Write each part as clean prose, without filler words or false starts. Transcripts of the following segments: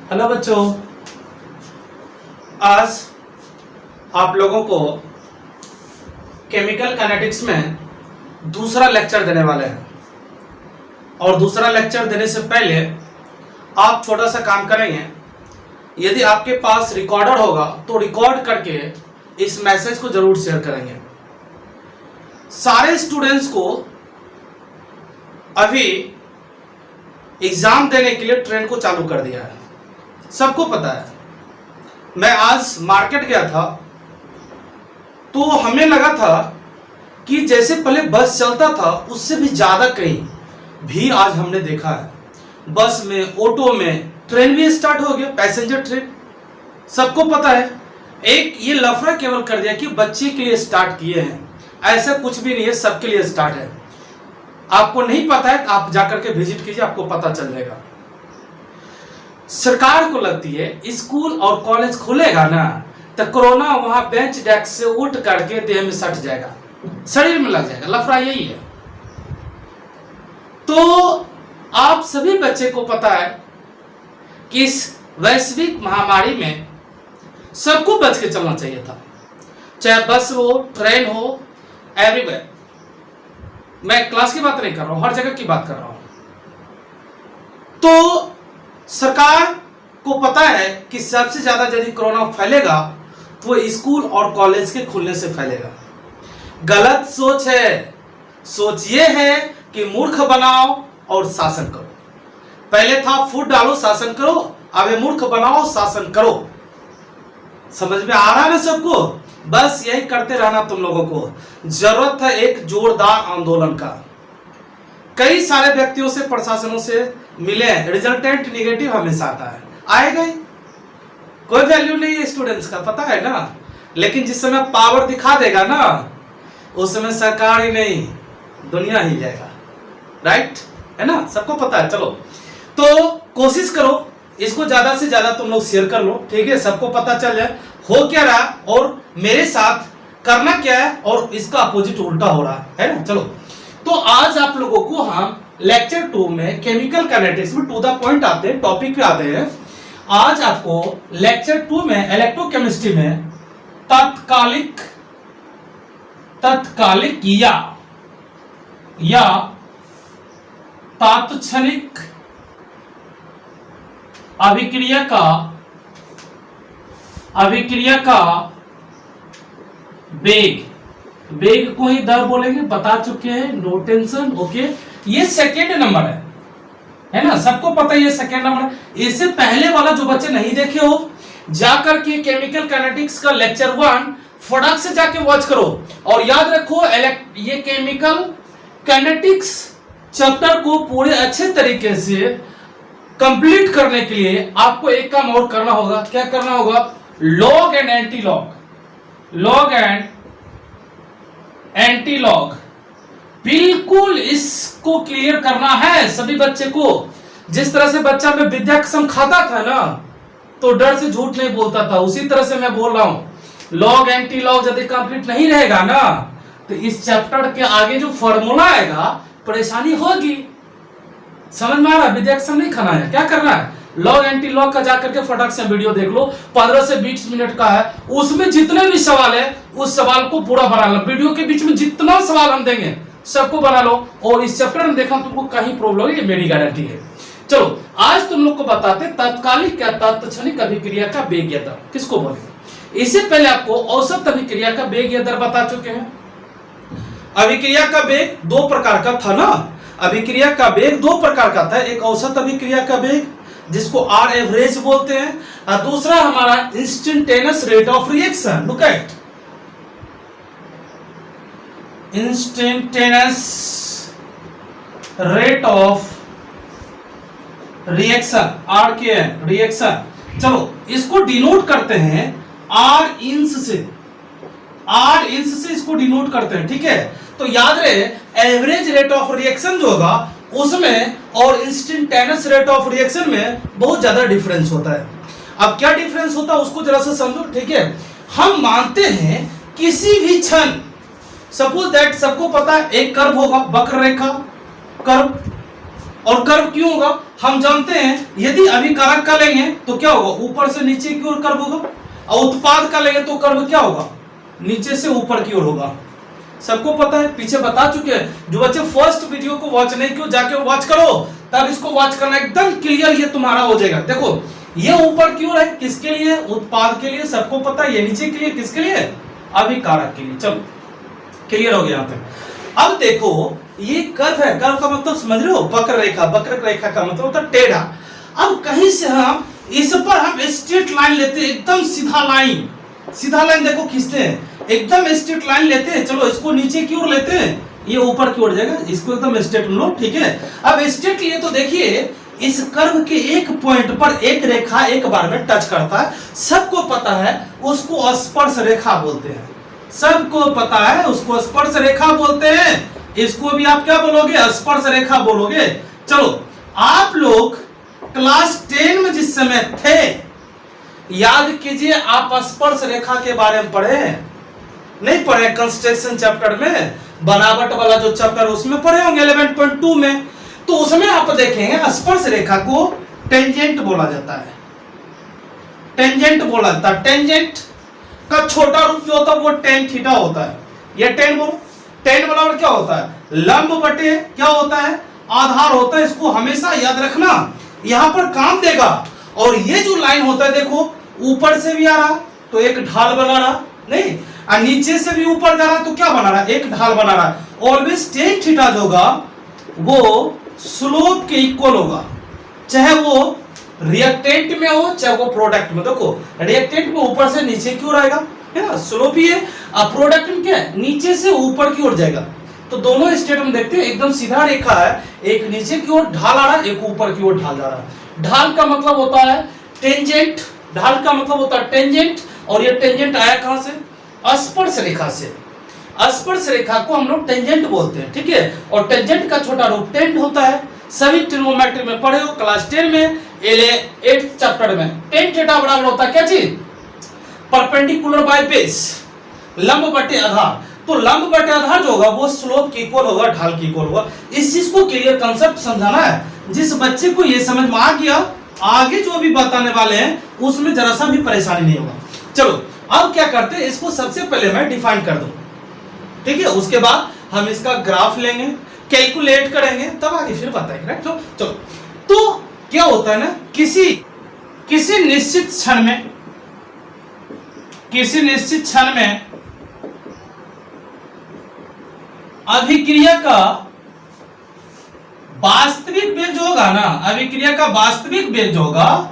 Hello बच्चों, आज आप लोगों को केमिकल काइनेटिक्स में दूसरा लेक्चर देने वाले हैं। और दूसरा लेक्चर देने से पहले आप छोटा सा काम करेंगे। यदि आपके पास रिकॉर्डर होगा तो रिकॉर्ड करके इस मैसेज को जरूर शेयर करेंगे। सारे स्टूडेंट्स को अभी एग्जाम देने के लिए ट्रेंड को चालू कर दिया है, सबको पता है। मैं आज मार्केट गया था तो हमें लगा था कि जैसे पहले बस चलता था उससे भी ज्यादा कहीं भीड़ आज हमने देखा है। बस में, ऑटो में, ट्रेन भी स्टार्ट हो गया, पैसेंजर ट्रेन। सबको पता है। एक ये लफड़ा केवल कर दिया कि बच्चे के लिए स्टार्ट किए हैं, ऐसा कुछ भी नहीं है, सबके लिए स्टार्ट है। आपको नहीं पता है, आप जाकर के विजिट कीजिए, आपको पता चल जाएगा। सरकार को लगती है स्कूल और कॉलेज खुलेगा ना तो कोरोना वहां बेंच डेस्क से उठ करके देह में सट जाएगा, शरीर में लग जाएगा। लफड़ा यही है। तो आप सभी बच्चे को पता है कि इस वैश्विक महामारी में सबको बच के चलना चाहिए था, चाहे बस हो, ट्रेन हो, एवरीवेयर। मैं क्लास की बात नहीं कर रहा हूं, हर जगह की बात कर रहा हूं। तो सरकार को पता है कि सबसे ज्यादा यदि कोरोना फैलेगा तो वो स्कूल और कॉलेज के खुलने से फैलेगा। गलत सोच है। सोच ये है कि मूर्ख बनाओ और शासन करो। पहले था फूट डालो शासन करो, अब मूर्ख बनाओ शासन करो। समझ में आ रहा है ना सबको? बस यही करते रहना तुम लोगों को। जरूरत है एक जोरदार आंदोलन का। कई सारे व्यक्तियों से, प्रशासनों से मिले, रिजल्टेंट निगेटिव हमेशा आता है, आएगा ही। कोई वैल्यू नहीं है स्टूडेंट्स का, पता है ना। लेकिन जिस समय पावर दिखा देगा ना, उस समय सरकार ही नहीं दुनिया ही जाएगा। राइट है ना, सबको पता है। चलो तो कोशिश करो इसको ज्यादा से ज्यादा तुम लोग शेयर कर लो, ठीक है। सबको पता चल जाए हो क्या रहा और मेरे साथ करना क्या है, और इसका अपोजिट उल्टा हो रहा है ना। चलो तो आज आप लोगों को हम लेक्चर 2 में केमिकल काइनेटिक्स में टू द पॉइंट आते हैं, टॉपिक पे आते हैं। आज आपको लेक्चर 2 में इलेक्ट्रोकेमिस्ट्री में तात्कालिक या तात्क्षणिक अभिक्रिया का वेग को ही दर बोलेंगे, बता चुके हैं, नो टेंशन। ओके, ये सेकेंड नंबर है ना, सबको पता है ये सेकेंड नंबर है। इससे पहले वाला जो बच्चे नहीं देखे हो, जाकर के केमिकल काइनेटिक्स का लेक्चर 1 फटाक से जाके वॉच करो। और याद रखो ये केमिकल काइनेटिक्स चैप्टर को पूरे अच्छे तरीके से कंप्लीट करने के लिए आपको एक काम और करना होगा। क्या करना होगा? लॉग एंड एंटीलॉग बिल्कुल इसको क्लियर करना है सभी बच्चे को। जिस तरह से बच्चा में विद्या कसम खाता था ना, तो डर से झूठ नहीं बोलता था, उसी तरह से मैं बोल रहा हूं। लॉग एंटीलॉग यदि कंप्लीट नहीं रहेगा ना, तो इस चैप्टर के आगे जो फॉर्मूला आएगा परेशानी होगी। समझ में आ रहा है? विद्या कसम नहीं खाना है। क्या करना है? लॉग एंटीलॉग का जाकर के फटाक से वीडियो देख लो, 15 से 20 मिनट का है। उसमें जितने भी सवाल है उस सवाल को पूरा बना लो। वीडियो के बीच में जितना सवाल हम देंगे सबको बना लो। और इस चैप्टर में देखा तुमको कहीं प्रॉब्लम है, ये मेरी गारंटी है। चलो आज तुम लोग को बताते तात्कालिक या तात्क्षणिक अभिक्रिया का वेग या दर किसको बोलेंगे। इससे पहले आपको औसत अभिक्रिया का वेग या दर बता चुके हैं। अभिक्रिया का वेग 2 प्रकार का था ना। अभिक्रिया का वेग 2 प्रकार का था। एक औसत अभिक्रिया का वेग जिसको आर एवरेज बोलते हैं, और दूसरा हमारा instantaneous rate of reaction. Look at instantaneous rate of reaction, R K N reaction. चलो इसको डिनोट करते हैं आर इंस से। आर इंस से इसको डिनोट करते हैं, ठीक है। तो याद रहे एवरेज रेट ऑफ रिएक्शन जो होगा उसमें और इंस्टेंटेनियस रेट ऑफ रिएक्शन में बहुत ज्यादा डिफरेंस होता है। अब क्या डिफरेंस होता है उसको जरा सा समझो, ठीक है। हम मानते हैं किसी भी क्षण, सपोज दैट सबको पता है एक कर्व होगा, वक्र रेखा कर्व, और कर्व क्यों होगा? हम जानते हैं यदि अभिकारक का लेंगे तो क्या होगा? ऊपर से नीचे की ओर कर्व होगा, और उत्पाद का लेंगे तो कर्व क्या होगा? नीचे से ऊपर की ओर होगा। सबको पता है, पीछे बता चुके हैं। जो बच्चे फर्स्ट वीडियो को वॉच नहीं किया जाके वॉच करो, तब इसको वॉच करना, एकदम क्लियर ये तुम्हारा हो जाएगा। देखो ये ऊपर की ओर है, किसके लिए? उत्पाद के लिए, सबको पता है। ये नीचे के लिए, किसके लिए? अभिकारक के लिए। चलो क्लियर हो गया यहाँ पे। अब देखो ये कर्व है, कर्व का मतलब समझ रहे हो? वक्र रेखा, वक्र रेखा का मतलब होता है टेढ़ा। अब कहीं से हम इस पर हम स्ट्रेट लाइन लेते हैं, एकदम सीधा लाइन, सीधा लाइन देखो खींचते हैं, एकदम स्ट्रेट लाइन लेते हैं। चलो इसको नीचे की ओर लेते हैं, ये ऊपर की ओर जाएगा, इसको एकदम स्ट्रेट लो, ठीक है। अब स्ट्रेट लिए तो देखिए इस कर्व के एक पॉइंट पर एक रेखा एक बार में टच करता है, सबको पता है उसको स्पर्श रेखा बोलते हैं। सबको पता है उसको स्पर्श रेखा बोलते हैं। इसको भी आप क्या बोलोगे? स्पर्श रेखा बोलोगे। चलो आप लोग क्लास 10 में जिस समय थे, याद कीजिए, आप स्पर्श रेखा के बारे में पढ़े? नहीं पढ़े? कंस्ट्रक्शन चैप्टर में, बनावट वाला जो चैप्टर उसमें पढ़े होंगे 11.2 में। तो उसमें आप देखेंगे स्पर्श रेखा को टेंजेंट बोला जाता है। टेंजेंट बोला जाता है। टेंजेंट का छोटा रूप जो होता है वो टेन थीटा होता है। ये टेन बराबर क्या होता है? लंब बटे क्या होता है? आधार होता है। इसको हमेशा याद रखना, यहां पर काम देगा। और ये जो लाइन होता है देखो, ऊपर से भी आ रहा तो एक ढाल बना रहा, नहीं, और नीचे से भी ऊपर जा रहा तो क्या बना रहा? एक ढाल बना रहा। ऑलवेज टेन थीटा जो होगा वो स्लोप के इक्वल होगा, चाहे वो रिएक्टेंट में हो चाहे वो प्रोडक्ट में। देखो रिएक्टेंट में ऊपर से नीचे की ओर आएगा, है ना, स्लोप ही है। अब प्रोडक्ट में क्या है? नीचे से ऊपर की ओर जाएगा। तो दोनों स्टेट में देखते हैं एकदम सीधा रेखा है, एक नीचे की ओर ढाल आ रहा है, एक ऊपर की ओर ढाल जा रहा है। ढाल का मतलब होता है टेंजेंट, ढाल का मतलब होता है टेंजेंट। और ये टेंजेंट आया कहां से? स्पर्श रेखा से। स्पर्श रेखा को हम लोग टेंजेंट बोलते हैं, ठीक है। और टेंजेंट का छोटा रूप टेंट होता है। सभी ट्रिग्नोमेट्री में पढ़े हो, क्लास 10 में 8 चैप्टर में। टेन थीटा बराबर होता है क्या चीज? परपेंडिकुलर बाय बेस, लंब बटे आधार। तो लंब बटे आधार जो होगा वो स्लोप की इक्वल होगा, ढाल की इक्वल होगा। इस चीज को क्लियर कंसेप्ट समझाना है। जिस बच्चे को ये समझ में आ गया, आगे जो भी बताने वाले हैं उसमें जरा सा भी परेशानी नहीं होगा। चलो अब क्या करते हैं, इसको सबसे पहले मैं डिफाइन कर दूं, ठीक है। उसके बाद हम इसका ग्राफ लेंगे, कैलकुलेट करेंगे, तब आगे फिर बताएंगे, राइट। चलो तो क्या होता है ना, किसी निश्चित क्षण में अभिक्रिया का वास्तविक वेग जो होगा ना, अभिक्रिया का वास्तविक वेग जो होगा,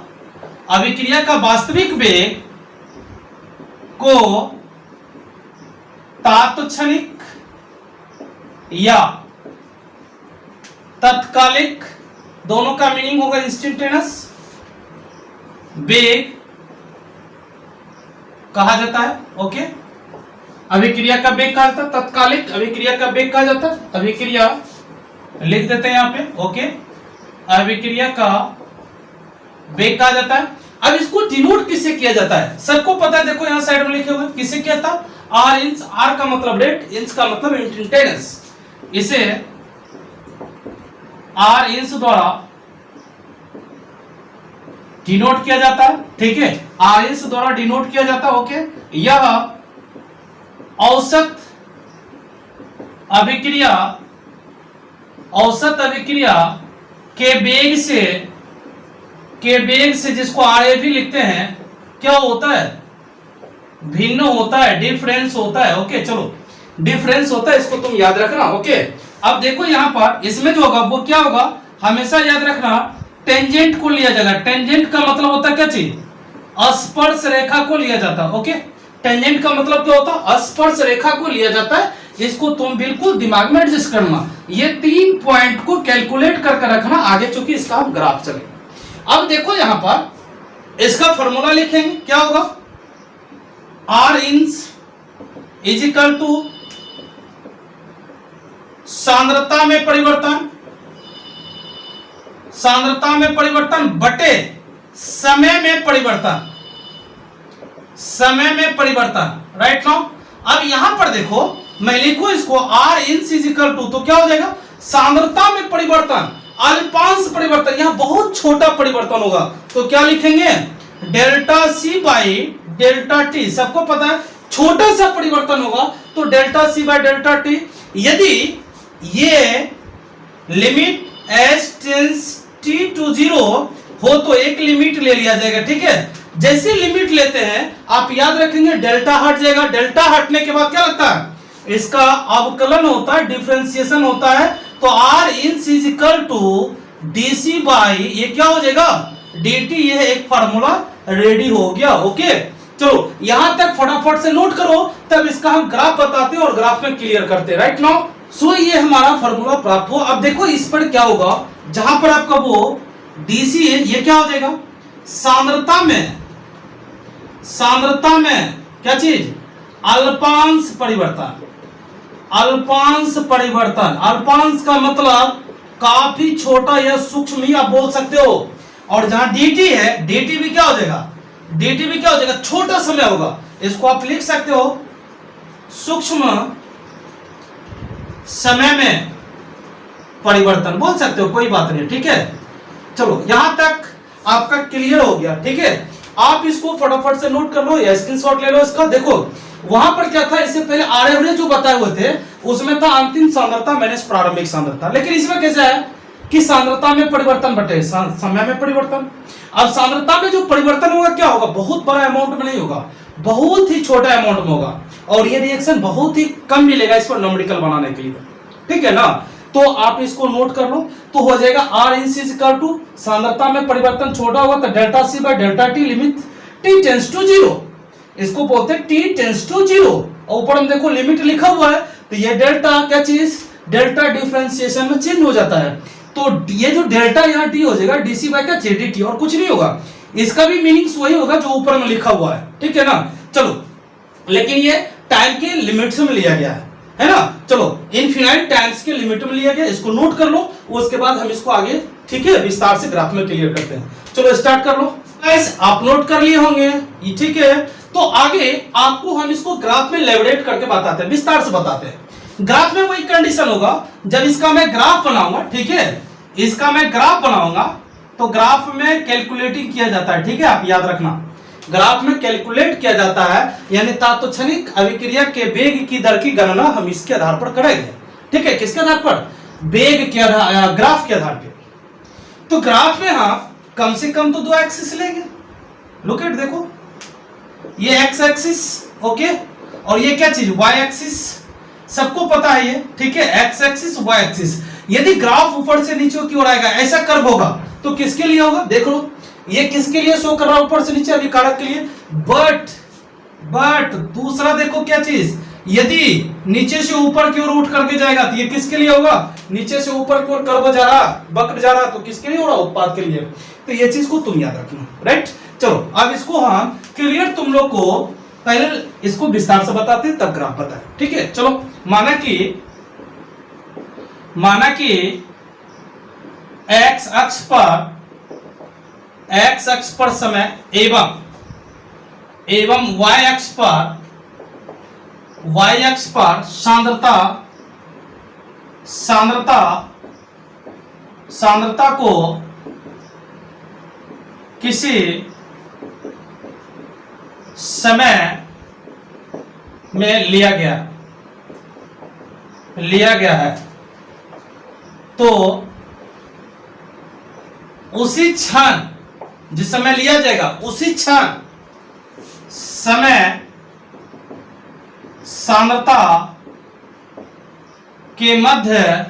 अभिक्रिया का वास्तविक वेग को तात्क्षणिक या तत्कालिक, दोनों का मीनिंग होगा इंस्टेंटेनियस वेग कहा जाता है। ओके, अभिक्रिया का वेग कहा जाता है, तत्कालिक अभिक्रिया का वेग कहा जाता है। अभिक्रिया लिख देते हैं यहाँ पे, ओके, अभिक्रिया का वेग कहा जाता है। अब इसको डिनोट किससे किया जाता है? सबको पता है, देखो यहाँ साइड में लिखे हुए किससे किया था? आर इंच, आर का मतलब रेट, इंच का मतलब इंस्टेंटेनियस। इसे आर इंच द्वारा डिनोट किया जाता है, ठीक है, आर इंच द्वारा डिनोट किया जाता है। ओके, यह औसत अभिक्रिया के वेग से जिसको आर भी लिखते हैं, क्या होता है? भिन्न होता है, डिफरेंस होता है। ओके, चलो डिफरेंस होता है, इसको तुम याद रखना। ओके, अब देखो यहाँ पर इसमें जो होगा वो क्या होगा, हमेशा याद रखना, टेंजेंट को लिया जाएगा। टेंजेंट का मतलब होता है क्या चीज? स्पर्श रेखा को लिया जाता है। ओके, टेंजेंट का मतलब क्या होता है? स्पर्श रेखा को लिया जाता है। इसको तुम बिल्कुल दिमाग में एडजस्ट करना, ये 3 पॉइंट को कैलकुलेट करके रखना आगे, चूंकि इसका हम ग्राफ चले। अब देखो यहां पर इसका फॉर्मूला लिखेंगे, क्या होगा? R inch is equal to सांद्रता में परिवर्तन बटे समय में परिवर्तन, राइट नाउ। अब यहां पर देखो मैं लिखूं इसको, R inch is equal to, तो क्या हो जाएगा? सांद्रता में परिवर्तन अल्पांश परिवर्तन, यहां बहुत छोटा परिवर्तन होगा, तो क्या लिखेंगे, delta C by delta T. सबको पता है छोटा सा परिवर्तन होगा तो delta C by delta T. यदि ये limit as tends T to 0 हो तो एक लिमिट ले लिया जाएगा, ठीक है। जैसे लिमिट लेते हैं आप याद रखेंगे डेल्टा हट जाएगा, डेल्टा हटने के बाद क्या लगता है, इसका अवकलन होता है, डिफरेंशिएशन होता है, तो R in is equal to DC by ये क्या हो जाएगा, dt। ये एक फार्मूला रेडी हो गया। ओके चलो यहां तक फटाफट से नोट करो, तब इसका हम ग्राफ बताते हैं और ग्राफ में क्लियर करते हैं, राइट नाउ। सो ये हमारा फार्मूला प्राप्त हो। अब देखो इस पर क्या होगा, जहां पर आपका वो डीसी है ये क्या हो जाएगा, सांद्रता में क्या चीज, अल्पांश परिवर्तन। अल्पांश परिवर्तन, अल्पांश का मतलब काफी छोटा या सूक्ष्म ही आप बोल सकते हो। और जहां dt है, dt भी क्या हो जाएगा, dt भी क्या हो जाएगा, छोटा समय होगा। इसको आप लिख सकते हो सूक्ष्म समय में परिवर्तन बोल सकते हो, कोई बात नहीं, ठीक है। चलो यहां तक आपका क्लियर हो गया, ठीक है। आप इसको फटाफट से नोट कर लो या स्क्रीनशॉट ले लो इसका। देखो वहां पर क्या था, इससे पहले आर एवरेज जो बताए हुए थे उसमें था अंतिम सांद्रता माइनस प्रारंभिक सांद्रता, लेकिन इसमें कैसा है कि सांद्रता में परिवर्तन बटे समय में परिवर्तन। अब सांद्रता में जो परिवर्तन होगा क्या होगा, बहुत बड़ा अमाउंट में नहीं होगा, बहुत ही छोटा अमाउंट में होगा, और ये रिएक्शन बहुत ही कम मिलेगा इस पर न्यूमेरिकल बनाने के लिए, ठीक है ना। तो आप इसको नोट कर लो, तो हो जाएगा R in is equal to सांद्रता में परिवर्तन छोटा होगा तो delta C by delta T limit T tends to 0, इसको बोलते हैं टी टेंस टू 0। और ऊपर हम देखो लिमिट लिखा हुआ है, तो ये डेल्टा क्या चीज, डेल्टा डिफरेंशिएशन में चेंज हो जाता है, तो ये जो डेल्टा यहाँ टी हो जाएगा डीसी बाय क्या जेडीटी, और कुछ नहीं होगा। इसका भी मीनिंग्स वही होगा जो ऊपर में लिखा हुआ है, ठीक है ना। चलो लेकिन ये टाइम के लिमिट्स में लिया गया है ना। चलो इनफिनाइट टाइम्स के लिमिट में लिया गया, इसको नोट कर लो, उसके बाद हम इसको आगे ठीक है विस्तार से ग्राफ में क्लियर करते हैं। चलो स्टार्ट कर लो गाइस, आप नोट कर लिए होंगे ये, ठीक है। तो आगे आपको हम इसको ग्राफ में लेवरेट करके बताते हैं, विस्तार से बताते हैं। ग्राफ में वही कंडीशन होगा, जब इसका मैं ग्राफ बनाऊंगा, ठीक है, इसका मैं ग्राफ बनाऊंगा तो ग्राफ में कैलकुलेटिंग किया जाता है, ठीक है, आप याद रखना। ग्राफ में कैलकुलेट किया जाता है, यानी तात्क्षणिक अभिक्रिया के वेग की दर की गणना हम इसके आधार पर करेंगे, ठीक है। किसके आधार पर, वेग के आधार, ग्राफ के आधार पर। तो ग्राफ में हम कम से कम तो 2 एक्सिस लेंगे। लुक एट, देखो ये एक्स एक्सिस, ओके, और ये क्या चीज, वाई एक्सिस, सबको पता है ये, ठीक है, एक्स एक्सिस वाई एक्सिस। यदि ग्राफ ऊपर से नीचे की ओर आएगा, ऐसा कर्व होगा, तो किसके लिए होगा, देख लो ये किसके लिए शो कर रहा है, ऊपर से नीचे अभिकारक के लिए। बट दूसरा देखो क्या चीज, यदि नीचे से ऊपर की ओर उठ करके जाएगा तो ये किसके लिए होगा, नीचे से ऊपर की ओर कर्व जा रहा, वक्र जा रहा, तो किसके लिए हो रहा, उत्पाद के लिए। तो ये चीज को तुम याद रखना, राइट। चलो अब इसको हम क्लियर तुम लोग को पहले इसको विस्तार से बताते तब ग्राफ बताए, ठीक है। चलो माना कि एक्स अक्ष पर समय एवं y अक्ष पर सांद्रता को किसी समय में लिया गया है, तो उसी क्षण जिस समय लिया जाएगा, उसी क्षण समय सांद्रता के मध्य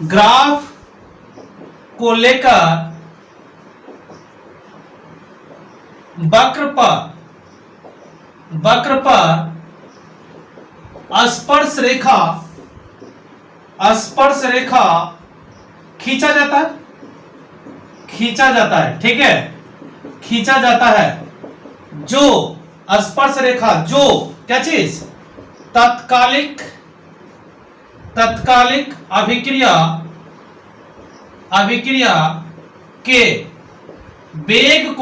ग्राफ को लेकर वक्र पर स्पर्श रेखा खींचा जाता है, ठीक है, खींचा जाता है। जो स्पर्श रेखा, जो क्या चीज, तत्कालिक अभिक्रिया के वेग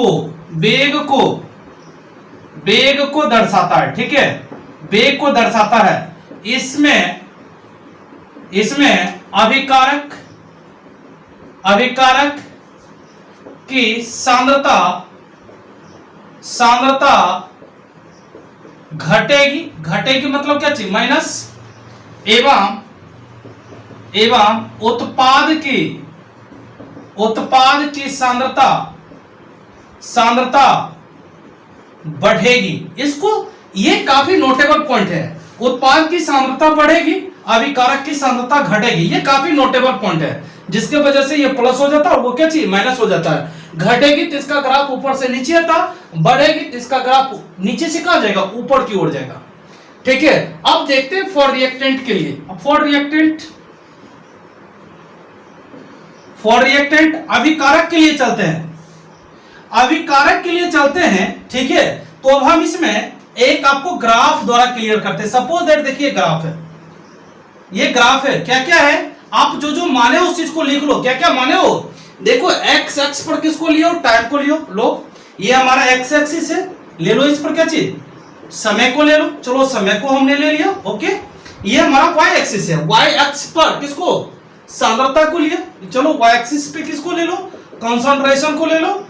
को दर्शाता है, ठीक है, वेग को दर्शाता है। इसमें अभिकारक की सांद्रता घटेगी मतलब क्या चीज, माइनस, एवं उत्पाद की सांद्रता बढ़ेगी। इसको, ये काफी नोटेबल पॉइंट है। उत्पाद की सांद्रता बढ़ेगी, अभिकारक की सांद्रता घटेगी। ये काफी नोटेबल पॉइंट है, जिसके वजह से ये प्लस हो जाता है और वो क्या चीज, माइनस हो जाता है। घटेगी तो इसका ग्राफ ऊपर से नीचे आता, बढ़ेगी तो इसका ग्राफ नीचे से कहां जाएगा, ऊपर की ओर जाएगा। ठीक है, अब देखते हैं फॉर रिएक्टेंट के लिए। फॉर रिएक्टेंट अभिकारक के लिए चलते हैं। ठीक है, तो अब हम इसमें एक आपको ग्राफ द्वारा क्लियर करते हैं। सपोज दैट, देखिए ग्राफ है, ये ग्राफ है, क्या क्या है, आप जो जो माने उस चीज को लिख लो। क्या क्या माने हो, देखो एक्स एक्स पर किसको लियो, टाइम को लियो। लो, ये हमारा एक्स एक्सिस है, ले लो इस पर क्या चीज, समय को ले लो। चलो समय को हमने ले लिया, ओके। ये हमारा वाई एक्सिस है, वाई एक्स पर किसको, सांद्रता को लिया। चलो वाई एक्सिस पे किसको ले लो, कंसंट्रेशन को ले लो।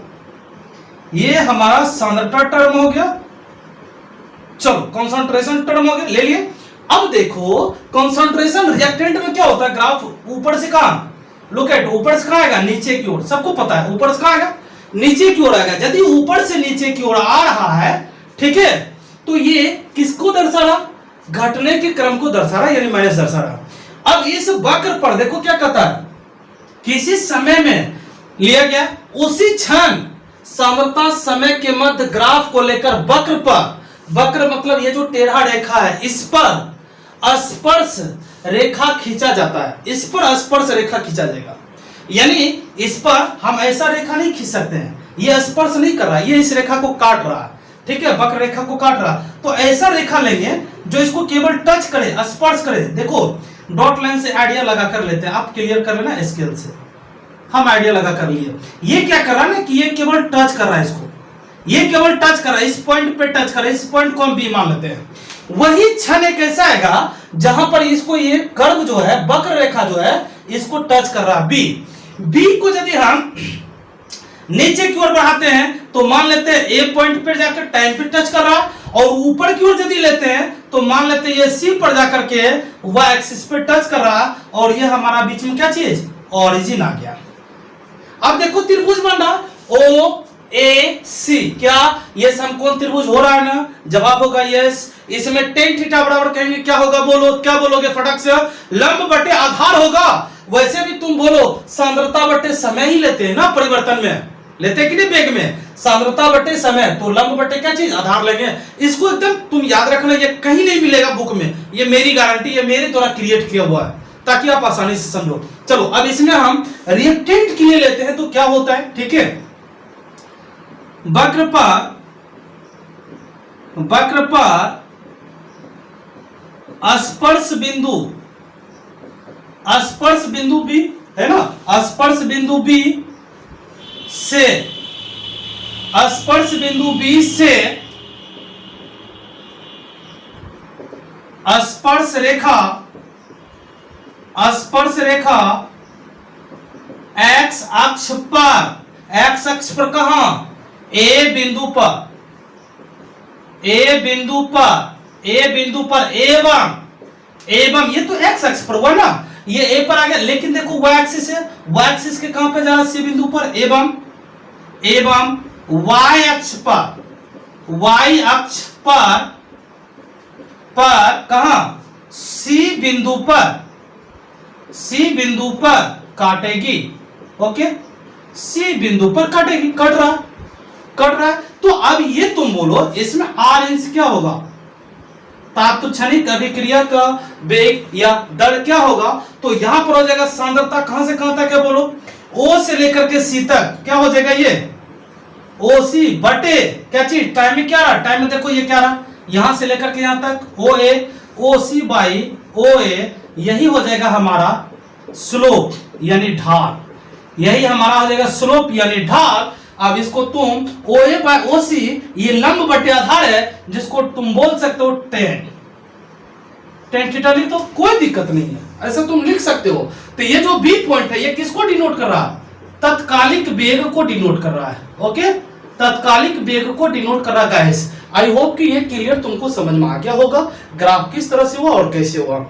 ये हमारा सांद्रता टर्म हो गया, चलो कंसंट्रेशन टर्म हो गया, ले लिए। अब देखो कंसंट्रेशन रिएक्टेंट में क्या होता है, ग्राफ ऊपर से कहां, लुक एट, ऊपर से कहां आएगा, नीचे की ओर। सबको पता है ऊपर से कहां आएगा, नीचे की ओर आएगा। यदि ऊपर से नीचे की ओर आ रहा है, ठीक है, तो ये किसको दर्शा रहा, घटने के क्रम को दर्शा रहा, यानी माइनस दर्शा रहा। अब इस वक्र पर देखो क्या कहता है, किसी समय में लिया गया, उसी क्षण सांद्रता समय के मध्य ग्राफ को लेकर वक्र मतलब ये जो टेढ़ा रेखा है, इस पर स्पर्श रेखा खींचा जाता है। इस पर स्पर्श रेखा खींचा जाएगा, यानी इस पर हम ऐसा रेखा नहीं खींच सकते हैं, ये स्पर्श नहीं कर रहा, ये इस रेखा को काट रहा है। ठीक है, वक्र रेखा को काट रहा, तो ऐसा रेखा लेंगे जो इसको केवल टच करे, स्पर्श करे। देखो डॉट लाइन से आइडिया लगा कर लेते हैं, आप क्लियर कर लेना स्केल से। हम आइडिया लगा कर लिए, ये क्या कर रहा है ना कि ये केवल टच कर रहा है, इसको ये केवल टच कर रहा है, इस पॉइंट पे टच कर रहा है। इस पॉइंट को हम बी मान लेते हैं। वही क्षण एक ऐसा आएगा जहां पर इसको, ये कर्व जो है, वक्र रेखा जो है, इसको टच कर रहा है बी को यदि हम नीचे की ओर बढ़ाते हैं तो मान लेते हैं ए पॉइंट पर जाकर टाइम पे टच कर रहा है, और ऊपर की ओर यदि लेते हैं तो मान लेते हैं ये सी पर जाकर के वाई एक्सिस पे टच कर रहा है, और ये हमारा बीच में क्या चीज, ओरिजिन आ गया। अब देखो त्रिभुज बन रहा, ओ ए सी, क्या ये समकोण त्रिभुज हो रहा है ना, जवाब होगा यस। इसमें tan थीटा बराबर कहेंगे, क्या होगा, बोलो क्या बोलोगे फटक से, लंब बटे आधार होगा। वैसे भी तुम बोलो सांद्रता बटे समय ही लेते हैं ना, परिवर्तन में लेते कि नहीं, वेग में सांद्रता बटे समय, तो लंब बटे क्या चीज, आधार लेंगे। इसको एकदम तुम याद रखना, ये कहीं नहीं मिलेगा बुक में, ये मेरी गारंटी, ये मेरे द्वारा क्रिएट किया हुआ है, ताकि आप आसानी से समझो। चलो अब इसमें हम रिएक्टेंट के लिए लेते हैं, तो क्या होता है, ठीक है, वक्र पर स्पर्श बिंदु बी है ना, स्पर्श बिंदु बी से स्पर्श रेखा एक्स अक्ष पर कहां, ए बिंदु पर एवं ये तो एक्स अक्ष पर हुआ ना, ये ए पर आ गया, लेकिन देखो वाई एक्सिस है, वाई एक्सिस के कहां पे जा रहा है, सी बिंदु पर, एवं वाई अक्ष पर कहां, सी बिंदु पर काटेगी। ओके, सी बिंदु पर काटेगी, कट रहा। तो अब ये तुम बोलो इसमें आर इंच क्या होगा, ताप क्षणिक अभिक्रिया का वेग या दर क्या होगा, तो यहां पर हो जाएगा सांद्रता कहां से कहां तक है, बोलो ओ से लेकर के सी तक, क्या हो जाएगा ये ओ सी बटे क्या चीज, टाइम में क्या रहा, टाइम में देखो ये क्या रहा, यहां से लेकर के यहां तक ओ ए, ओ सी बाई ओ ए, यही हो जाएगा हमारा स्लोप यानी ढाल, यही हमारा हो जाएगा स्लोप यानी ढाल। अब इसको तुम ओ ए बाय ओ सी, ये लंब बटे आधार है, जिसको तुम बोल सकते हो टेन थीटा, नहीं तो कोई दिक्कत नहीं है। ऐसा तुम लिख सकते हो। तो ये जो बी पॉइंट है ये किसको डिनोट कर रहा है? तत्कालिक वेग को डिनोट कर रहा है। ओके, तत्कालिक वेग को डिनोट कर रहा है गाइस। आई होप कि ये क्लियर तुमको समझ में आ गया होगा, ग्राफ किस तरह से हुआ और कैसे हुआ।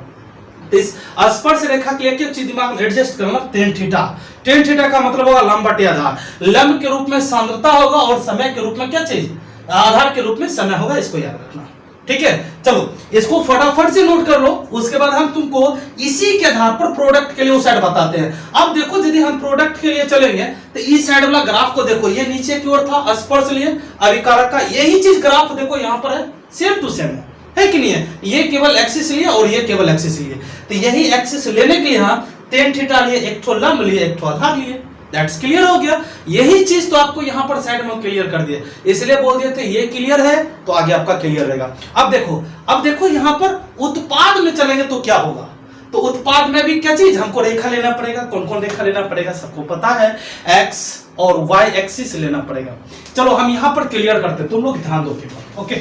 इस स्पर्श रेखा के लिए एक चीज दिमाग में एडजस्ट करना, टेन थीटा। टेन थीटा का मतलब होगा लंब बटे आधार। लंब के रूप में सांद्रता होगा और समय के रूप में क्या चीज? आधार के रूप में समय होगा, इसको याद रखना। ठीक है, चलो इसको फटाफट से नोट कर लो, उसके बाद हम तुमको इसी के आधार पर प्रोडक्ट के लिए वो साइड बताते हैं। अब देखो यदि हम प्रोडक्ट के लिए चलेंगे तो इस साइड वाला ग्राफ को देखो, ये नीचे की ओर था स्पर्श लिए अभिकारक का, यही चीज ग्राफ देखो यहाँ पर है, सेम टू सेम है कि नहीं है? ये केवल एक्सिस लिए और ये केवल एक्सिस लिए, तो यही एक्सिस लेने के लिए यहाँ टेन थीटा लिए, एक ठो लंब लिए, एक ठो आधार लिए। दैट्स क्लियर हो गया। यही चीज तो आपको यहाँ पर साइड में क्लियर कर दिया, इसलिए बोल दिए थे ये क्लियर है तो आगे आपका क्लियर रहेगा। अब देखो यहाँ पर उत्पाद में चलेंगे तो क्या होगा? तो उत्पाद में भी क्या चीज हमको रेखा लेना पड़ेगा। कौन कौन रेखा लेना पड़ेगा सबको पता है, एक्स और वाई एक्सिस लेना पड़ेगा। चलो हम यहाँ पर क्लियर करते, तुम लोग ध्यान दो। ओके,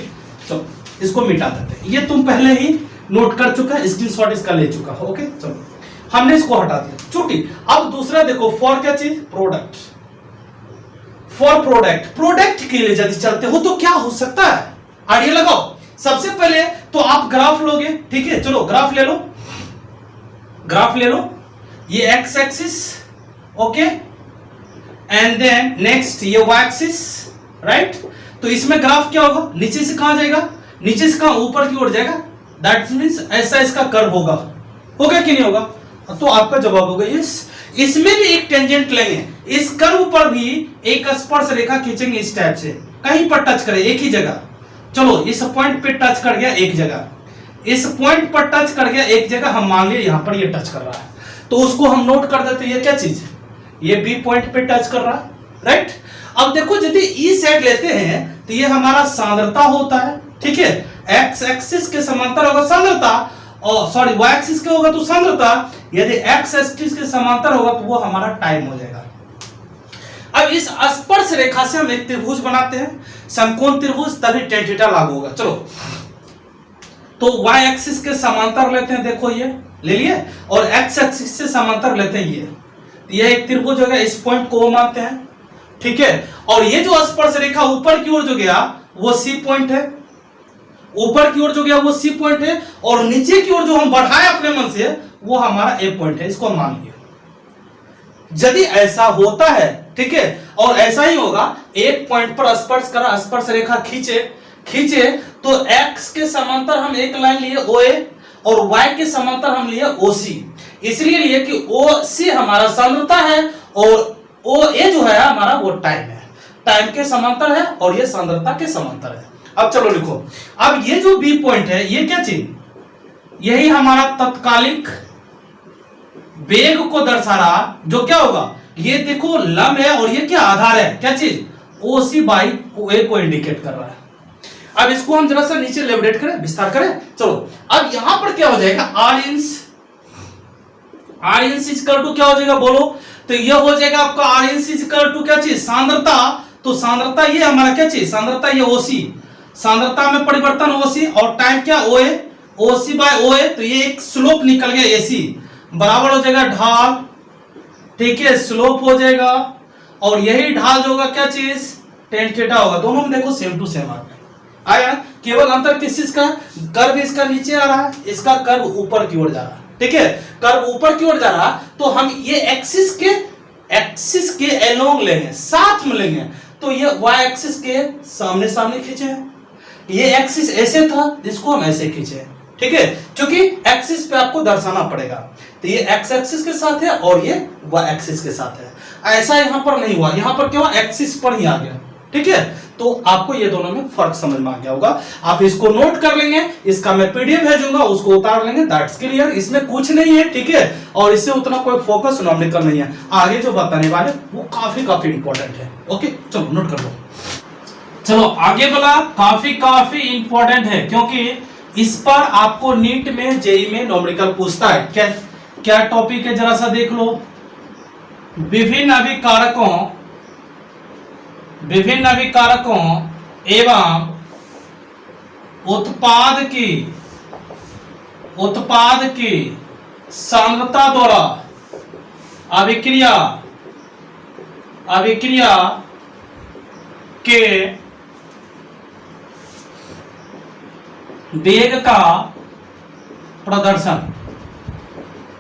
चलो इसको मिटा देते हैं, ये तुम पहले ही नोट कर चुका है, स्क्रीनशॉट इसका ले चुका है। ओके, चलो हमने इसको हटा दिया छुट्टी। अब दूसरा देखो, फॉर क्या चीज? प्रोडक्ट। फॉर प्रोडक्ट, प्रोडक्ट के लिए यदि चलते हो तो क्या हो सकता है? आइडिया लगाओ। सबसे पहले तो आप ग्राफ लोगे, ठीक है, चलो ग्राफ ले लो, ग्राफ ले लो। ये X axis, okay, and then next ये वाई एक्सिस, राइट। तो इसमें ग्राफ क्या होगा? नीचे से कहां जाएगा? नीचे से कहां? ऊपर की ओर जाएगा। दैट मींस ऐसा इसका कर्व होगा कि नहीं होगा? तो आपका जवाब होगा यस। इसमें भी एक टेंजेंट लेंगे, इस कर्व पर भी एक स्पर्श रेखा खींचेंगे इस टाइप से, कहीं पर टच करे एक ही जगह। चलो इस पॉइंट पे टच कर गया एक जगह, इस पॉइंट पर टच कर गया एक जगह, हम मान लिया यहां पर ये टच कर रहा है, तो उसको हम नोट कर देते हैं। ये क्या चीज? ये बी पॉइंट पे टच कर रहा है, राइट। अब देखो यदि ई साइड लेते हैं तो ये हमारा सांद्रता होता है, ठीक है। एक्स एक्सिस के समांतर होगा सांद्रता, और सॉरी वाई एक्सिस के होगा तो सांद्रता, यदि एक्स एक्सिस के समांतर होगा तो वो हमारा टाइम हो जाएगा। अब इस स्पर्श रेखा से हम एक त्रिभुज बनाते हैं, समकोण त्रिभुज, तभी टेन थीटा लागू होगा। चलो तो वाई एक्सिस के समांतर लेते हैं, देखो ये ले लिए, और एक्स एक्सिस से समांतर लेते हैं ये एक त्रिभुज हो गया, इस पॉइंट को वो मानते हैं, ठीक है। और ये जो स्पर्श रेखा ऊपर की ओर जो गया वो सी पॉइंट है, ऊपर की ओर जो गया वो सी पॉइंट है, और नीचे की ओर जो हम बढ़ाए अपने मन से वो हमारा ए पॉइंट है, इसको हम मान लिया। यदि ऐसा होता है, ठीक है, और ऐसा ही होगा, एक पॉइंट पर स्पर्श करा, स्पर्श रेखा खींचे तो एक्स के समांतर हम एक लाइन लिए ओ ए, और वाई के समांतर हम लिए ओ सी, इसलिए लिए कि ओ सी हमारा सांद्रता है और ओ ए जो है हमारा वो टाइम है, टाइम के समांतर है और ये सांद्रता के समांतर है। अब चलो लिखो, अब ये जो बी पॉइंट है ये क्या चीज? यही हमारा तत्कालिक वेग को दर्शा रहा, जो क्या होगा? ये देखो लंब है और ये क्या आधार है, क्या चीज? ओ सी बाई ओ ए को इंडिकेट कर रहा है। अब इसको हम जरा सा नीचे लेवरेट करें, विस्तार करें। चलो अब यहां पर क्या हो जाएगा? आर इंस इक्वल टू क्या हो जाएगा बोलो? तो यह हो जाएगा आपका आर इंस इक्वल टू क्या चीज? सांद्रता। तो सांद्रता ये हमारा क्या चीज? सांद्रता ये ओसी, सांद्रता में परिवर्तन ओसी, और टाइम क्या? ओ ए, ओसी बाय ओ ए, तो ये एक स्लोप निकल गया एसी, बराबर हो जाएगा ढाल, ठीक है, स्लोप हो जाएगा, और यही ढाल जो होगा क्या चीज? टेन थीटा होगा। दोनों में देखो सेम टू सेम आया, केवल अंतर किस चीज का? कर्व इसका नीचे आ रहा है, इसका कर्व ऊपर की ओर जा रहा है, ठीक है, कर्व ऊपर की ओर जा रहा, तो हम ये एक्सिस के एलोंग लेंगे, साथ में लेंगे, तो ये वाई एक्सिस के सामने सामने खींचे हैं, ये एक्सिस ऐसे था, इसको हम ऐसे खींचे, ठीक है, क्योंकि एक्सिस पे आपको दर्शाना पड़ेगा, तो ये एक्स एक्सिस के साथ है और ये वाई एक्सिस के साथ है। ऐसा यहां पर नहीं हुआ, यहां पर क्या हुआ? एक्सिस पर ही आ गया, ठीक है। तो आपको ये दोनों में फर्क समझ में आ गया होगा, आप इसको नोट कर लेंगे, इसका मैं पीडीएफ भेजूंगा, उसको उतार लेंगे, दैट्स क्लियर। इसमें कुछ नहीं है, ठीक है, और इससे उतना कोई फोकस नॉमिकल नहीं है, आगे जो बताने वाले वो काफी इंपॉर्टेंट है। ओके चलो नोट कर लो। चलो आगे वाला काफी इंपॉर्टेंट है, क्योंकि इस पर आपको नीट में जेई में नॉमिकल पूछता है। क्या टॉपिक है जरा सा देख लो। विभिन्न अभिकारकों एवं उत्पाद की सांद्रता द्वारा अभिक्रिया के वेग का प्रदर्शन।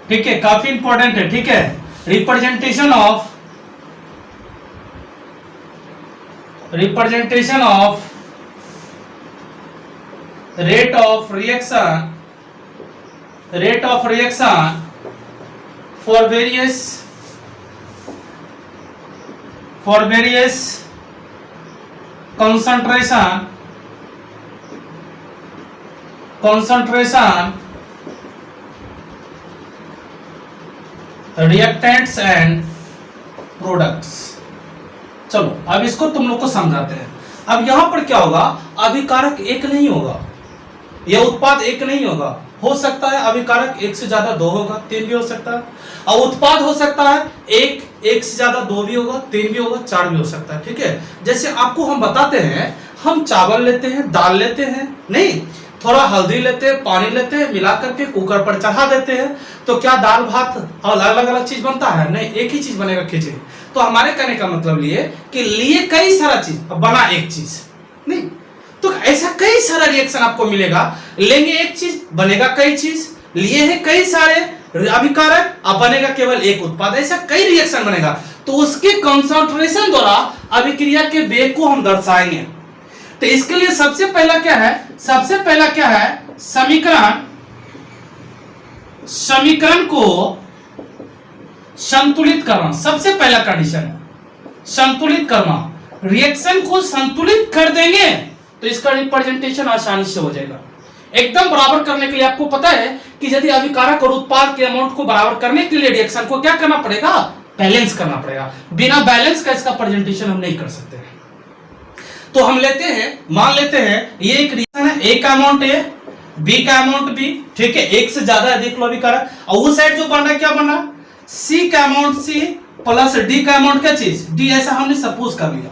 ठीक है, काफी इंपॉर्टेंट है। ठीक है, representation of rate of reaction for various concentration reactants and products। चलो अब इसको तुम लोग को समझाते हैं। अब यहां पर क्या होगा, अभिकारक एक नहीं होगा, यह उत्पाद एक नहीं होगा। हो सकता है अभिकारक एक से ज्यादा दो होगा, तीन भी हो सकता है, और उत्पाद हो सकता है एक से ज्यादा दो भी होगा, तीन भी होगा, चार भी हो सकता है। ठीक है, जैसे आपको हम बताते हैं, हम चावल लेते हैं, दाल लेते हैं, नहीं थोड़ा हल्दी लेते हैं, पानी लेते हैं, मिला करके कुकर पर चढ़ा देते हैं, तो क्या दाल भात अलग अलग चीज बनता है? नहीं, एक ही चीज बनेगा, खिचड़ी। तो हमारे कहने का मतलब ये कि लिए कई सारा चीज बना एक चीज नहीं, तो ऐसा कई सारा रिएक्शन आपको मिलेगा। लेंगे एक चीज, बनेगा कई चीज, लिए हैं कई सारे अभिकारक, अब बनेगा केवल एक उत्पाद। ऐसा कई रिएक्शन बनेगा, तो उसके कंसंट्रेशन द्वारा अभिक्रिया के वेग को हम दर्शाएंगे। तो इसके लिए सबसे पहला क्या है, समीकरण को संतुलित करना। सबसे पहला कंडीशन है संतुलित करना। रिएक्शन को संतुलित कर देंगे तो इसका रिप्रेजेंटेशन आसानी से हो जाएगा। एकदम बराबर करने के लिए आपको पता है कि यदि अभिकारक और उत्पाद के अमाउंट को बराबर करने के लिए रिएक्शन को क्या करना पड़ेगा, बैलेंस करना पड़ेगा। बिना बैलेंस का इसका प्रेजेंटेशन हम नहीं कर सकते। तो हम लेते हैं, मान लेते हैं ये एक रिएक्शन है, ए का अमाउंट ए, बी का अमाउंट बी। ठीक है, एक से ज्यादा है, देख लो अभिकारक। और उस साइड जो बन रहा है क्या बन रहा, सी का अमाउंट सी प्लस डी का अमाउंट क्या चीज डी। ऐसा हमने सपोज कर लिया,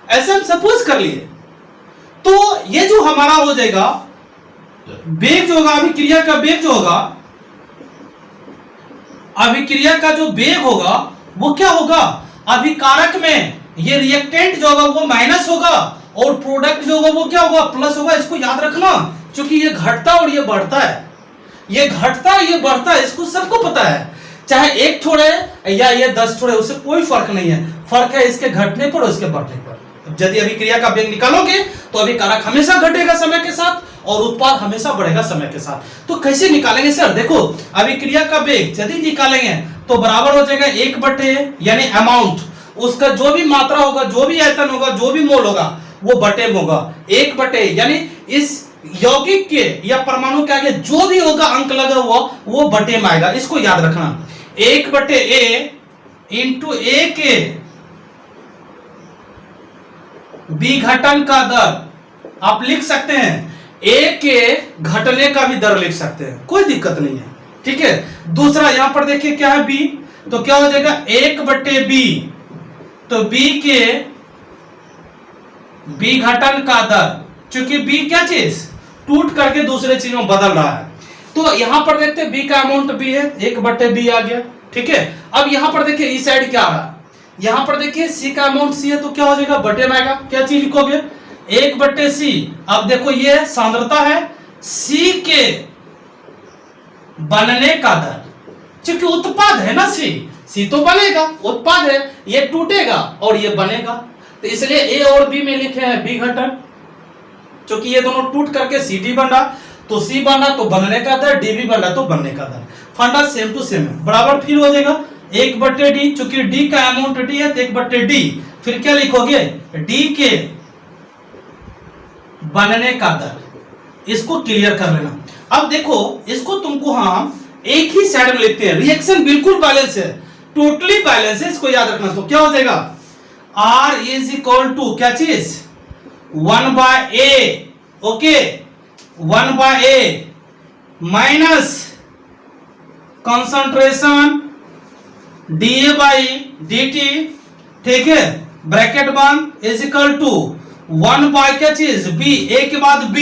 ऐसे हम सपोज कर लिए। तो ये जो हमारा हो जाएगा वेग जो होगा, अभिक्रिया का वेग जो होगा, अभिक्रिया का जो वेग होगा वो क्या होगा, अभिकारक में ये रिएक्टेंट जो होगा वो माइनस होगा और प्रोडक्ट जो होगा वो क्या होगा, प्लस होगा। इसको याद रखना, क्योंकि ये घटता और ये बढ़ता है, ये घटता है ये बढ़ता है, इसको सबको पता है। चाहे एक छोड़े या ये 10 छोड़े, उससे कोई फर्क नहीं है। फर्क है इसके घटने पर और इसके बढ़ने पर। यदि अभिक्रिया का वेग निकालोगे तो अभिकारक हमेशा घटेगा समय के साथ और उत्पाद हमेशा बढ़ेगा समय के साथ। तो कैसे निकालेंगे सर, देखो अभिक्रिया का वेग यदि निकालेंगे तो बराबर हो जाएगा 1/, यानी अमाउंट, उसका जो भी मात्रा होगा, जो भी आयतन होगा, जो भी मोल होगा वो बटे में होगा। 1/, यानी इस यौगिक के या परमाणु के आगे जो भी होगा अंक लगा हुआ वो बटे में आएगा। इसको याद रखना, 1/A इंटू ए के विघटन का दर आप लिख सकते हैं, ए के घटने का भी दर लिख सकते हैं, कोई दिक्कत नहीं है। ठीक है, दूसरा यहां पर देखिए क्या है बी, तो क्या हो जाएगा 1/B, तो बी के विघटन का दर, क्योंकि बी क्या चीज टूट करके दूसरे चीज में बदल रहा है। तो यहां पर देखते हैं बी का अमाउंट बी है, 1/B आ गया। ठीक है, अब यहां पर देखिए इस साइड क्या आ रहा है, यहां पर देखिए सी का अमाउंट सी है, तो क्या हो जाएगा बटे में आएगा। क्या चीज लिखोगे 1/C। अब देखो ये सांद्रता है, सी के बनने का दर, क्योंकि उत्पाद है ना सी तो बनेगा, उत्पाद है, ये टूटेगा और ये बनेगा। तो इसलिए ए और बी में लिखे हैं विघटन, क्योंकि ये दोनों टूट करके सी डी बन रहा, तो सी बन रहा तो बनने का दर, डी भी बन रहा तो बनने का दर। फंडा सेम टू सेम है, बराबर फिर हो जाएगा 1/D, चूंकि डी का अमाउंट डी है तो 1/D। फिर क्या लिखोगे डी के बनने का दर। इसको क्लियर कर लेना। अब देखो इसको तुमको हम एक ही साइड में लिखते हैं, रिएक्शन बिल्कुल बैलेंस है, टोटली बैलेंस है, इसको याद रखना। तो क्या हो जाएगा R इज इक्वल टू क्या चीज 1/A, okay 1/A minus concentration dA/dt, ठीक है ब्रैकेट बंद, इज इक्वल टू 1 बाय क्या चीज B, A के बाद B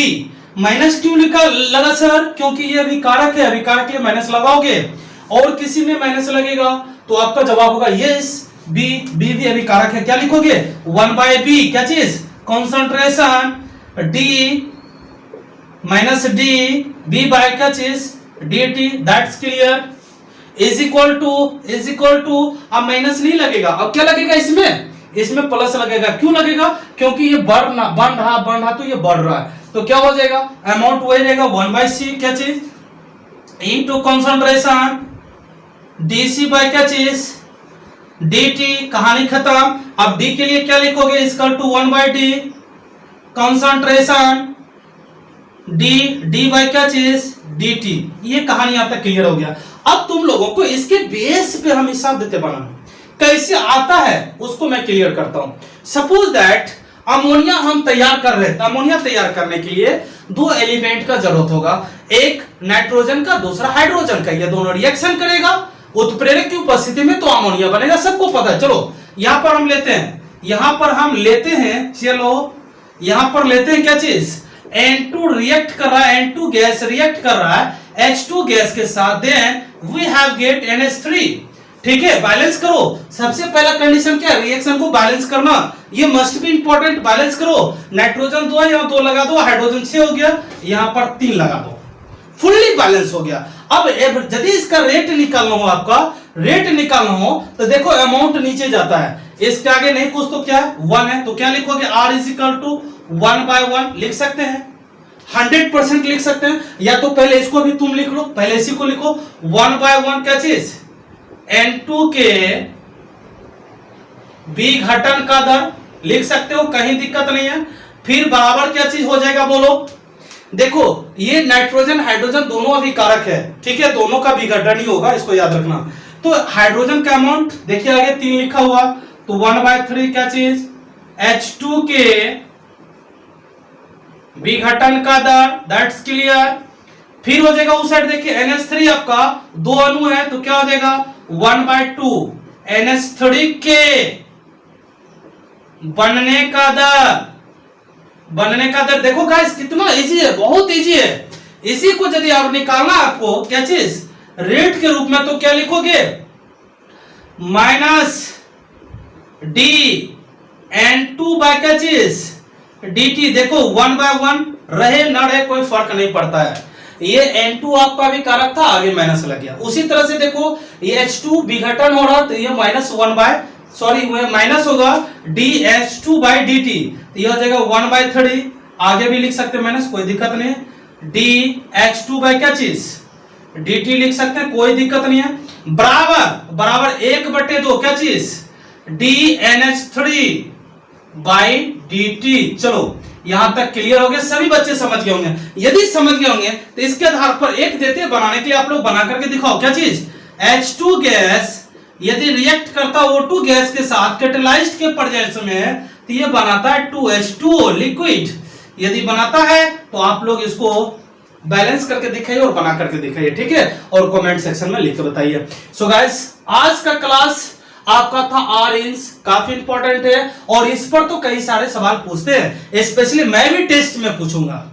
माइनस क्यों लिखा लगा सर? क्योंकि ये अभिकारक है, अभिकारक के लिए माइनस लगाओगे और किसी में माइनस लगेगा तो आपका जवाब होगा यस बी। बी भी अभिकारक है, क्या लिखोगे? 1/b, क्या चीज? Concentration d minus d b by क्या चीज? D t. That's clear. Is equal to अब माइनस नहीं लगेगा, अब क्या लगेगा इसमें? इसमें प्लस लगेगा। क्यों लगेगा? क्योंकि ये बन रहा तो ये बढ़ रहा है, तो क्या हो जाएगा? अमाउंट वही रहेगा 1/c, क्या चीज? इनटू कॉन्सेंट्रेशन डीसी बाय क्या चीज? dt। कहानी खत्म। अब d के लिए क्या लिखोगे? Equal to 1/d concentration d by क्या चीज? dt। ये कहानी आप तक क्लियर हो गया। अब तुम लोगों को इसके बेस पे हम हिसाब देते बनाना, कैसे आता है उसको मैं क्लियर करता हूं। सपोज दैट अमोनिया हम तैयार कर रहे हैं, तो अमोनिया तैयार करने के लिए दो एलिमेंट का जरूरत होगा, एक नाइट्रोजन का, दूसरा हाइड्रोजन का। ये दोनों रिएक्शन करेगा उत्प्रेरक की उपस्थिति में तो अमोनिया बनेगा, सबको पता है। चलो यहां पर हम लेते हैं, चलो यहां पर लेते हैं क्या चीज? N2 रिएक्ट कर रहा है, N2 गैस रिएक्ट कर रहा है H2 गैस के साथ, then we have get NH3। ठीक है, बैलेंस करो। सबसे पहला कंडीशन क्या है? रिएक्शन को बैलेंस करना, ये मस्ट बी इंपॉर्टेंट। बैलेंस करो, नाइट्रोजन 2 है, यहां 2 लगा दो, हाइड्रोजन 6 हो गया, यहां पर 3 लगा दो, फुल्ली बैलेंस हो गया। अब यदि इसका रेट निकालना हो, आपका रेट निकालना हो तो देखो अमाउंट नीचे जाता है, इसके आगे नहीं कुछ तो क्या है? 1 है, तो क्या लिखोगे? R इज इक्वल टू 1/1 लिख सकते हैं, 100% लिख सकते हैं। या तो पहले इसको भी तुम लिख लो, पहले इसी को लिखो 1/1 क्या चीज? N2 के विघटन का दर लिख सकते हो, कहीं दिक्कत नहीं है। फिर बराबर क्या चीज हो जाएगा बोलो? देखो ये नाइट्रोजन हाइड्रोजन दोनों अभिकारक है, ठीक है, दोनों का विघटन ही होगा, इसको याद रखना। तो हाइड्रोजन का अमाउंट देखिए आगे 3 लिखा हुआ, तो 1/3 क्या चीज? H2 के विघटन का दर, दैट्स क्लियर। फिर हो जाएगा उस साइड देखिए NH3 आपका 2 अणु है, तो क्या हो जाएगा? 1/2 NH3 के बनने का दर। देखो गाइस कितना इजी है, बहुत इजी है। इसी को यदि आप निकालना आपको क्या चीज? रेट के रूप में, तो क्या लिखोगे? माइनस डी N2 बाय क्या चीज? dt। देखो 1/1 रहे ना रहे कोई फर्क नहीं पड़ता है, ये N2 आपका भी कारक था, आगे माइनस लग गया। उसी तरह से देखो ये H2 विघटन हो रहा, तो ये माइनस होगा dH2/dt, तो ये हो जाएगा 1/3। आगे भी लिख सकते हैं माइनस, कोई दिक्कत नहीं है। dH2 बाय क्या चीज? dt लिख सकते हैं, कोई दिक्कत नहीं है। बराबर 1/2 क्या चीज? dNH3/dt। चलो यहां तक क्लियर हो गया, सभी बच्चे समझ गए होंगे। यदि समझ गए होंगे तो इसके आधार पर एक देते बनाने के लिए आप लोग बना करके दिखाओ, क्या चीज? H2 गैस यदि रिएक्ट करता O2 गैस के साथ कैटेलाइज्ड के प्रेजेंस में, तो ये बनाता है 2H2O लिक्विड। यदि बनाता है तो आप लोग इसको बैलेंस करके दिखाइए और बना करके दिखाइए, ठीक है, और कमेंट सेक्शन में लिख के बताइए। सो गाइस आज का क्लास आपका था ऑरेंज, काफी इंपॉर्टेंट है और इस पर तो कई सारे सवाल पूछते हैं, स्पेशली मैं भी टेस्ट में पूछूंगा।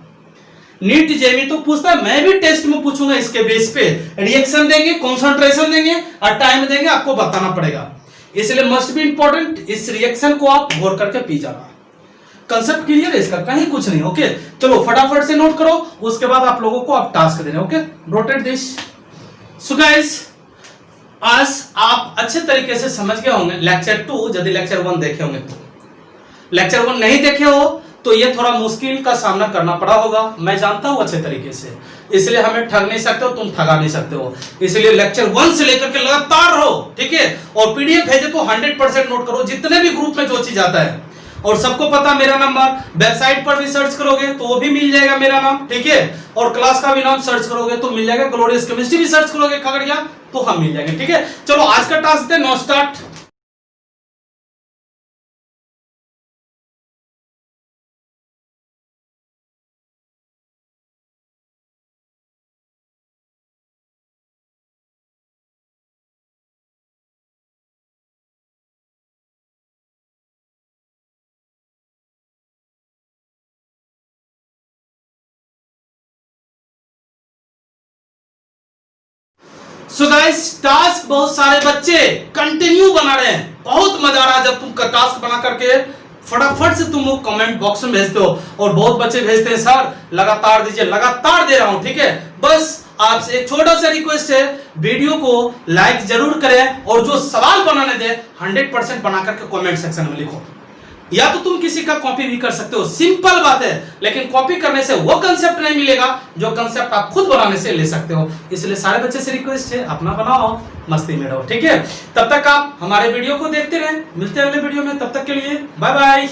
नीट जेमी तो पूछता है, मैं भी टेस्ट में पूछूंगा। इसके बेस पे रिएक्शन देंगे, कंसंट्रेशन देंगे और टाइम देंगे, आपको बताना पड़ेगा, इसलिए मस्ट बी इंपॉर्टेंट। इस रिएक्शन को आप गौर करके पी जाना। कंसेप्ट क्लियर है इसका, कहीं कुछ नहीं। ओके चलो फटाफट से नोट करो, उसके बाद आप लोगों को आप टास्क देने। Okay rotate this. So guys आज आप अच्छे तरीके से समझ गए होंगे लेक्चर 2, यदि लेक्चर 1 देखे होंगे तो। लेक्चर 1 नहीं देखे हो तो ये थोड़ा मुश्किल का सामना करना पड़ा होगा, मैं जानता हूं अच्छे तरीके से, इसलिए हमें ठग नहीं सकते हो, तुम ठगा नहीं सकते हो। इसलिए लेक्चर 1 से लेकर के लगातार रहो, ठीक है, और पीडीएफ भेजे तो 100% नोट करो, जितने भी ग्रुप में जो चीज आता है। और सबको पता मेरा नंबर, वेबसाइट पर भी सर्च करोगे तो वो भी मिल जाएगा मेरा नाम, ठीक है, और क्लास का भी नाम सर्च करोगे तो मिल जाएगा। ग्लोरियस केमिस्ट्री भी सर्च करोगे खगड़िया तो हम मिल जाएंगे, ठीक है। चलो आज का टास्क है, know start. So guys, task बहुत सारे बच्चे कंटिन्यू बना रहे हैं। बहुत मजा आ रहा है जब तुम टास्क बना करके फटाफट से तुम लोग कमेंट बॉक्स में भेजते हो। और बहुत बच्चे भेजते हैं सर लगातार दीजिए, लगातार दे रहा हूं। ठीक है, बस आपसे एक छोटा सा रिक्वेस्ट है, वीडियो को लाइक जरूर करें और जो सवाल बनाने दे 100% बना करके कमेंट सेक्शन में लिखो। या तो तुम किसी का कॉपी भी कर सकते हो, सिंपल बात है, लेकिन कॉपी करने से वो कंसेप्ट नहीं मिलेगा जो कंसेप्ट आप खुद बनाने से ले सकते हो। इसलिए सारे बच्चे से रिक्वेस्ट है, अपना बनाओ, मस्ती में रहो। ठीक है, तब तक आप हमारे वीडियो को देखते रहें। मिलते हैं अगले वीडियो में, तब तक के लिए बाय बाय।